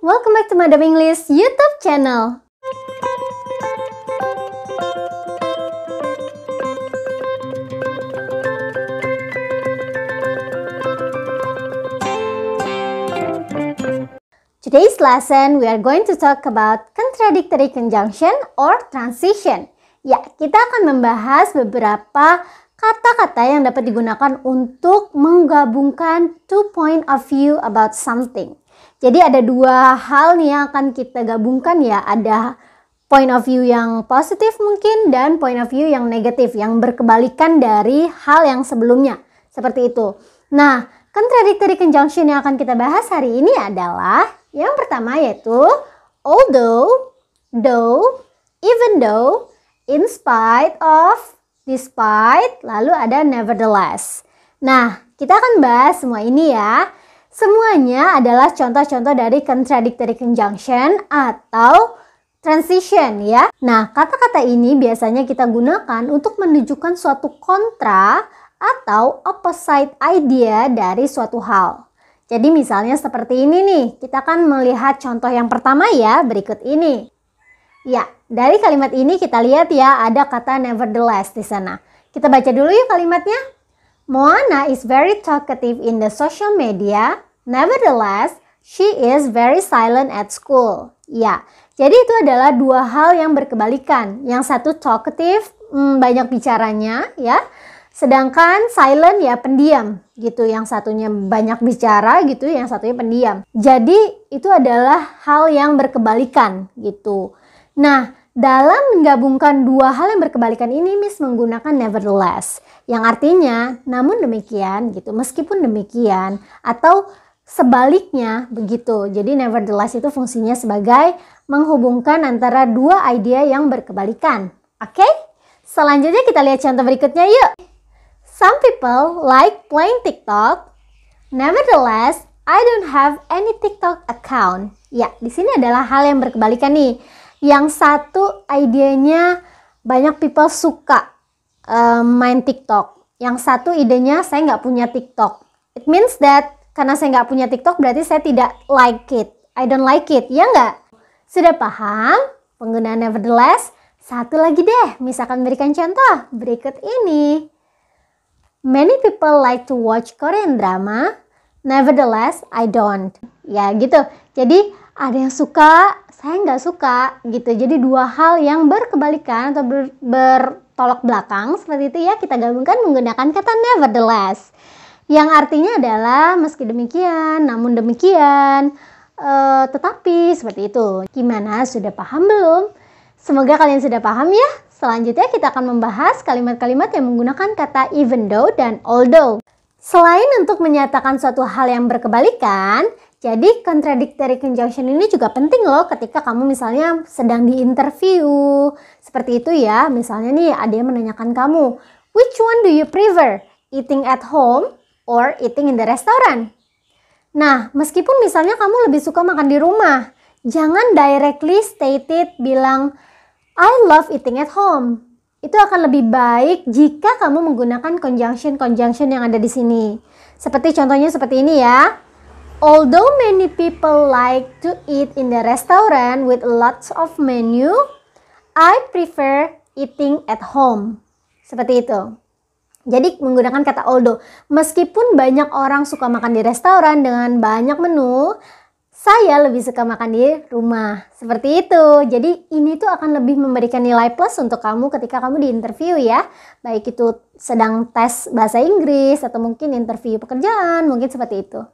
welcome back to Madam English YouTube channel. Today's lesson we are going to talk about contradictory conjunction or transition. Ya, kita akan membahas beberapa kata-kata yang dapat digunakan untuk menggabungkan two point of view about something. Jadi ada dua hal nih yang akan kita gabungkan ya. Ada point of view yang positif mungkin dan point of view yang negatif, yang berkebalikan dari hal yang sebelumnya. Seperti itu. Nah, contradictory conjunction yang akan kita bahas hari ini adalah yang pertama yaitu although, though, even though, in spite of, despite, lalu ada nevertheless. Nah, kita akan bahas semua ini ya. Semuanya adalah contoh-contoh dari contradictory conjunction atau transition ya. Nah, kata-kata ini biasanya kita gunakan untuk menunjukkan suatu kontra atau opposite idea dari suatu hal. Jadi misalnya seperti ini nih, kita akan melihat contoh yang pertama ya, berikut ini. Ya, dari kalimat ini kita lihat ya, ada kata nevertheless di sana. Kita baca dulu yuk kalimatnya. Moana is very talkative in the social media. Nevertheless, she is very silent at school. Ya, jadi itu adalah dua hal yang berkebalikan. Yang satu talkative, banyak bicaranya ya. Sedangkan silent ya pendiam gitu. Yang satunya banyak bicara gitu, yang satunya pendiam. Jadi itu adalah hal yang berkebalikan gitu. Nah, dalam menggabungkan dua hal yang berkebalikan ini, Miss menggunakan nevertheless. Yang artinya, namun demikian gitu, meskipun demikian, atau sebaliknya begitu. Jadi nevertheless itu fungsinya sebagai menghubungkan antara dua idea yang berkebalikan. Oke? Selanjutnya kita lihat contoh berikutnya yuk. Some people like playing TikTok. Nevertheless, I don't have any TikTok account. Ya, di sini adalah hal yang berkebalikan nih. Yang satu idenya banyak people suka main TikTok. Yang satu idenya saya nggak punya TikTok. It means that karena saya nggak punya TikTok berarti saya tidak like it. I don't like it, ya nggak? Sudah paham penggunaan nevertheless? Satu lagi deh, misalkan berikan contoh berikut ini. Many people like to watch Korean drama. Nevertheless, I don't. Ya gitu. Jadi ada yang suka, saya nggak suka gitu. Jadi dua hal yang berkebalikan atau bertolak belakang seperti itu ya, kita gabungkan menggunakan kata nevertheless. Yang artinya adalah meski demikian, namun demikian, tetapi seperti itu. Gimana, sudah paham belum? Semoga kalian sudah paham ya. Selanjutnya kita akan membahas kalimat-kalimat yang menggunakan kata even though dan although. Selain untuk menyatakan suatu hal yang berkebalikan, jadi contradictory conjunction ini juga penting loh ketika kamu misalnya sedang diinterview. Seperti itu ya, misalnya nih ada yang menanyakan kamu, which one do you prefer? Eating at home or eating in the restaurant? Nah, meskipun misalnya kamu lebih suka makan di rumah, jangan directly stated bilang, I love eating at home. Itu akan lebih baik jika kamu menggunakan conjunction yang ada di sini. Seperti contohnya seperti ini ya. Although many people like to eat in the restaurant with lots of menu, I prefer eating at home. Seperti itu. Jadi menggunakan kata although. Meskipun banyak orang suka makan di restoran dengan banyak menu, saya lebih suka makan di rumah. Seperti itu. Jadi ini tuh akan lebih memberikan nilai plus untuk kamu ketika kamu diinterview ya. Baik itu sedang tes bahasa Inggris atau mungkin interview pekerjaan, mungkin seperti itu.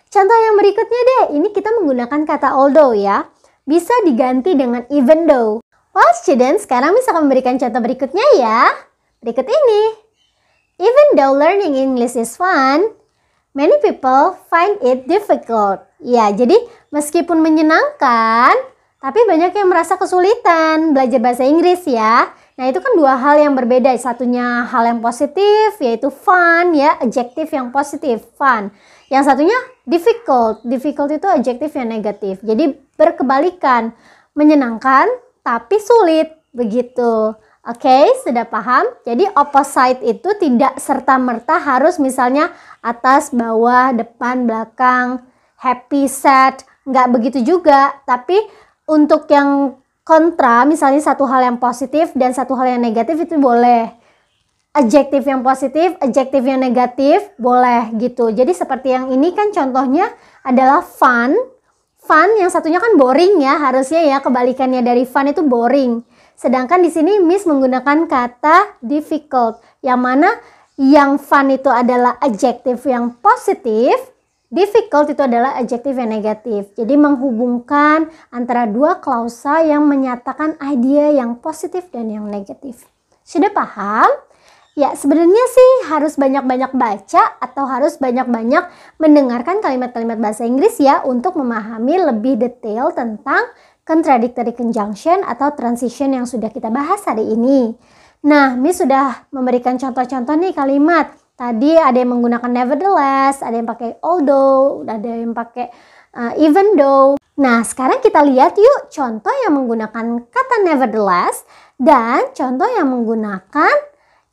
Contoh yang berikutnya deh, ini kita menggunakan kata although ya. Bisa diganti dengan even though. Well students, sekarang bisa memberikan contoh berikutnya ya. Berikut ini. Even though learning English is fun, many people find it difficult. Ya, jadi meskipun menyenangkan, tapi banyak yang merasa kesulitan belajar bahasa Inggris ya. Nah, itu kan dua hal yang berbeda. Satunya hal yang positif, yaitu fun ya, adjektif yang positif, fun. Yang satunya difficult. Difficult itu adjektif yang negatif. Jadi berkebalikan, menyenangkan tapi sulit, begitu. Oke, sudah paham? Jadi opposite itu tidak serta-merta harus misalnya atas, bawah, depan, belakang, happy, sad, nggak begitu juga. Tapi untuk yang kontra, misalnya satu hal yang positif dan satu hal yang negatif itu boleh. Adjektif yang positif, adjektif yang negatif boleh gitu. Jadi seperti yang ini kan contohnya adalah fun. Fun yang satunya kan boring ya, harusnya ya kebalikannya dari fun itu boring. Sedangkan di sini Miss menggunakan kata difficult, yang mana yang fun itu adalah adjektif yang positif, difficult itu adalah adjektif yang negatif. Jadi menghubungkan antara dua klausa yang menyatakan idea yang positif dan yang negatif. Sudah paham? Ya, sebenarnya sih harus banyak-banyak baca atau harus banyak-banyak mendengarkan kalimat-kalimat bahasa Inggris ya untuk memahami lebih detail tentang contradictory conjunction atau transition yang sudah kita bahas hari ini. Nah, Miss sudah memberikan contoh-contoh nih kalimat. Tadi ada yang menggunakan nevertheless, ada yang pakai although, ada yang pakai even though. Nah, sekarang kita lihat yuk contoh yang menggunakan kata nevertheless dan contoh yang menggunakan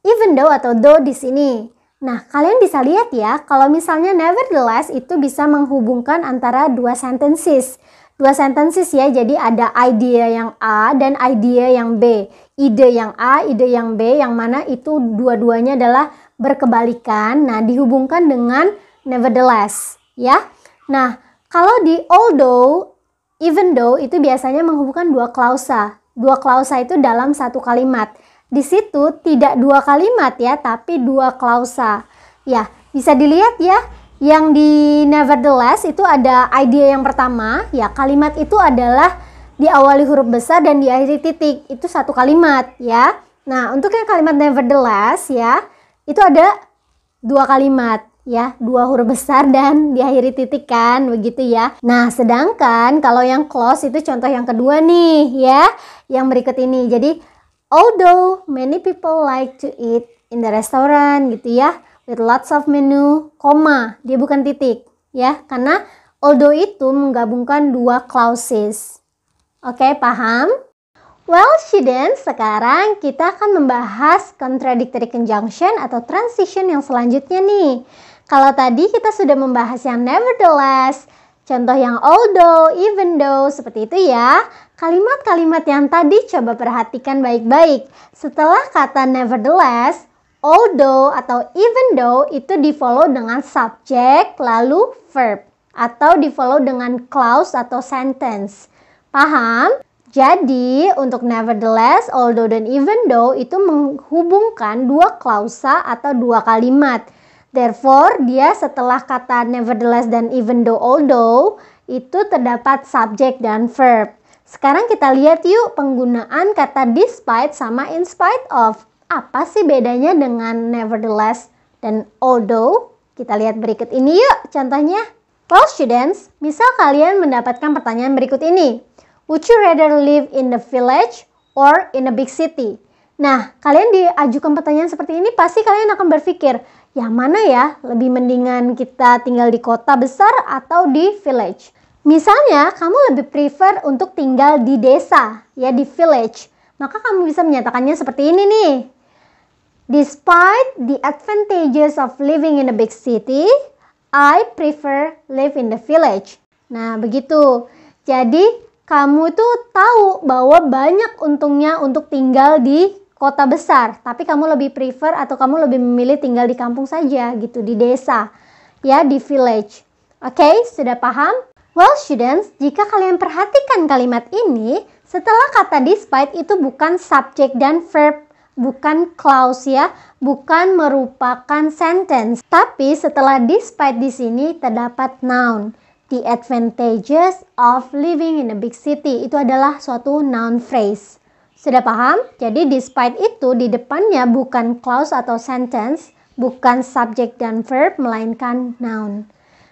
even though atau though di sini. Nah, kalian bisa lihat ya, kalau misalnya nevertheless itu bisa menghubungkan antara dua sentences. Dua sentences ya, jadi ada idea yang A dan idea yang B. Ide yang A, ide yang B, yang mana itu dua-duanya adalah berkebalikan. Nah, dihubungkan dengan nevertheless ya. Nah, kalau di although, even though itu biasanya menghubungkan dua klausa. Dua klausa itu dalam satu kalimat. Di situ tidak dua kalimat ya, tapi dua klausa. Ya, bisa dilihat ya, yang di nevertheless itu ada idea yang pertama, ya kalimat itu adalah diawali huruf besar dan diakhiri titik. Itu satu kalimat ya. Nah, untuk yang kalimat nevertheless ya, itu ada dua kalimat ya, dua huruf besar dan diakhiri titik kan, begitu ya. Nah, sedangkan kalau yang close itu contoh yang kedua nih ya, yang berikut ini. Jadi although many people like to eat in the restaurant gitu ya, with lots of menu, koma, dia bukan titik ya, karena although itu menggabungkan dua clauses. Oke, paham? Well, students, sekarang kita akan membahas contradictory conjunction atau transition yang selanjutnya nih. Kalau tadi kita sudah membahas yang nevertheless, contoh yang although, even though, seperti itu ya. Kalimat-kalimat yang tadi coba perhatikan baik-baik. Setelah kata nevertheless, although atau even though itu di-follow dengan subject lalu verb. Atau di-follow dengan clause atau sentence. Paham? Jadi untuk nevertheless, although, dan even though itu menghubungkan dua klausa atau dua kalimat. Therefore, dia setelah kata nevertheless dan even though, although, itu terdapat subject dan verb. Sekarang kita lihat yuk penggunaan kata despite sama in spite of. Apa sih bedanya dengan nevertheless dan although? Kita lihat berikut ini yuk contohnya. Well, students, misal kalian mendapatkan pertanyaan berikut ini. Would you rather live in the village or in a big city? Nah, kalian diajukan pertanyaan seperti ini, pasti kalian akan berpikir, yang mana ya lebih mendingan kita tinggal di kota besar atau di village? Misalnya, kamu lebih prefer untuk tinggal di desa, ya di village. Maka kamu bisa menyatakannya seperti ini nih. Despite the advantages of living in a big city, I prefer live in the village. Nah, begitu. Jadi, kamu tuh tahu bahwa banyak untungnya untuk tinggal di kota besar, tapi kamu lebih prefer atau kamu lebih memilih tinggal di kampung saja gitu, di desa, ya di village. Oke, sudah paham? Well, students, jika kalian perhatikan kalimat ini, setelah kata despite itu bukan subject dan verb, bukan clause ya, bukan merupakan sentence. Tapi setelah despite di sini terdapat noun. The advantages of living in a big city itu adalah suatu noun phrase. Sudah paham? Jadi despite itu di depannya bukan clause atau sentence, bukan subject dan verb, melainkan noun.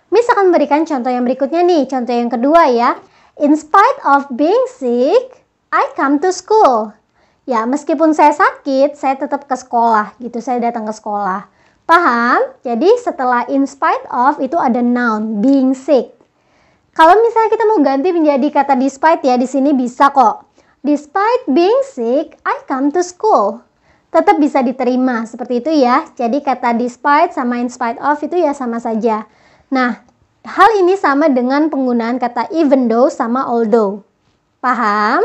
Miss akan memberikan contoh yang berikutnya nih, contoh yang kedua ya. In spite of being sick, I come to school. Ya, meskipun saya sakit, saya tetap ke sekolah gitu, saya datang ke sekolah. Paham? Jadi setelah in spite of itu ada noun, being sick. Kalau misalnya kita mau ganti menjadi kata despite ya, di sini bisa kok. Despite being sick, I come to school. Tetap bisa diterima seperti itu ya. Jadi kata despite sama in spite of itu ya sama saja. Nah, Hal ini sama dengan penggunaan kata even though sama although. Paham?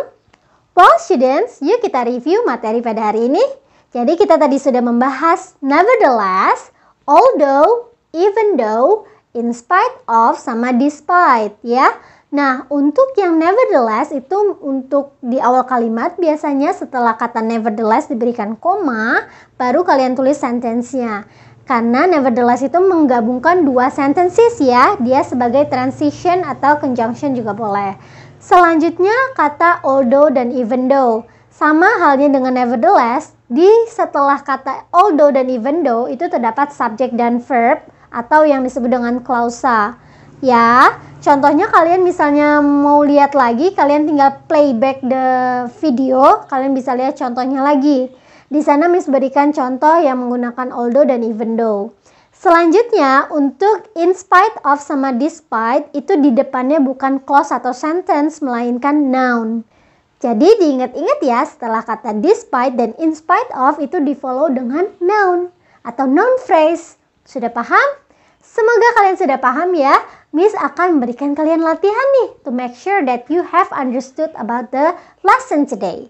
Well students, yuk kita review materi pada hari ini. Jadi kita tadi sudah membahas nevertheless, although, even though, in spite of, sama despite ya. Nah, untuk yang nevertheless itu untuk di awal kalimat biasanya setelah kata nevertheless diberikan koma, baru kalian tulis sentence-nya. Karena nevertheless itu menggabungkan dua sentences ya, dia sebagai transition atau conjunction juga boleh. Selanjutnya kata although dan even though. Sama halnya dengan nevertheless, di setelah kata although dan even though itu terdapat subject dan verb atau yang disebut dengan klausa. Ya, contohnya kalian misalnya mau lihat lagi, kalian tinggal playback the video, kalian bisa lihat contohnya lagi. Di sana Miss berikan contoh yang menggunakan although dan even though. Selanjutnya untuk in spite of sama despite itu di depannya bukan clause atau sentence melainkan noun. Jadi diingat-ingat ya, setelah kata despite dan in spite of itu di follow dengan noun atau noun phrase. Sudah paham? Semoga kalian sudah paham ya. Miss akan memberikan kalian latihan nih to make sure that you have understood about the lesson today.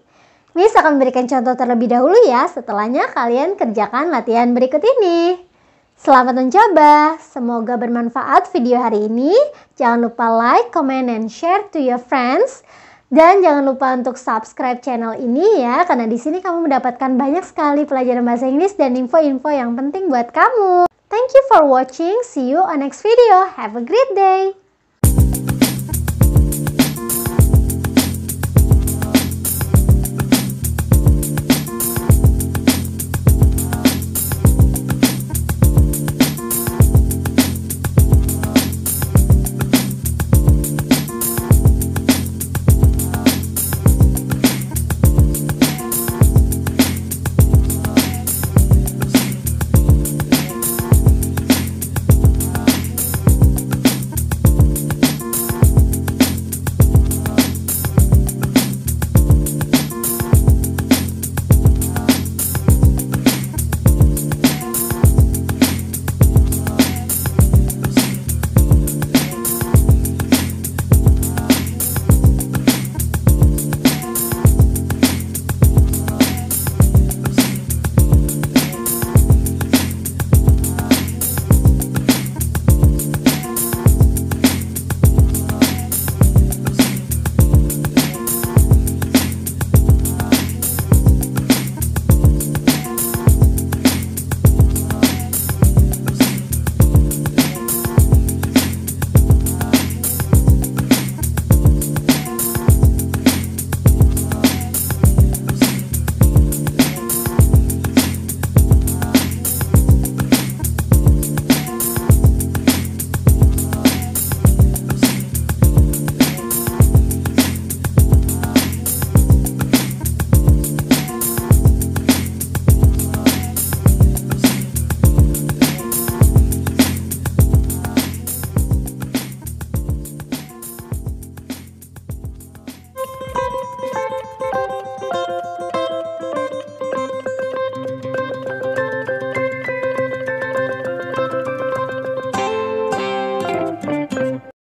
Miss akan memberikan contoh terlebih dahulu ya, setelahnya kalian kerjakan latihan berikut ini. Selamat mencoba, semoga bermanfaat video hari ini. Jangan lupa like, comment, and share to your friends. Dan jangan lupa untuk subscribe channel ini ya, karena di sini kamu mendapatkan banyak sekali pelajaran bahasa Inggris dan info-info yang penting buat kamu. Thank you for watching, see you on next video, have a great day.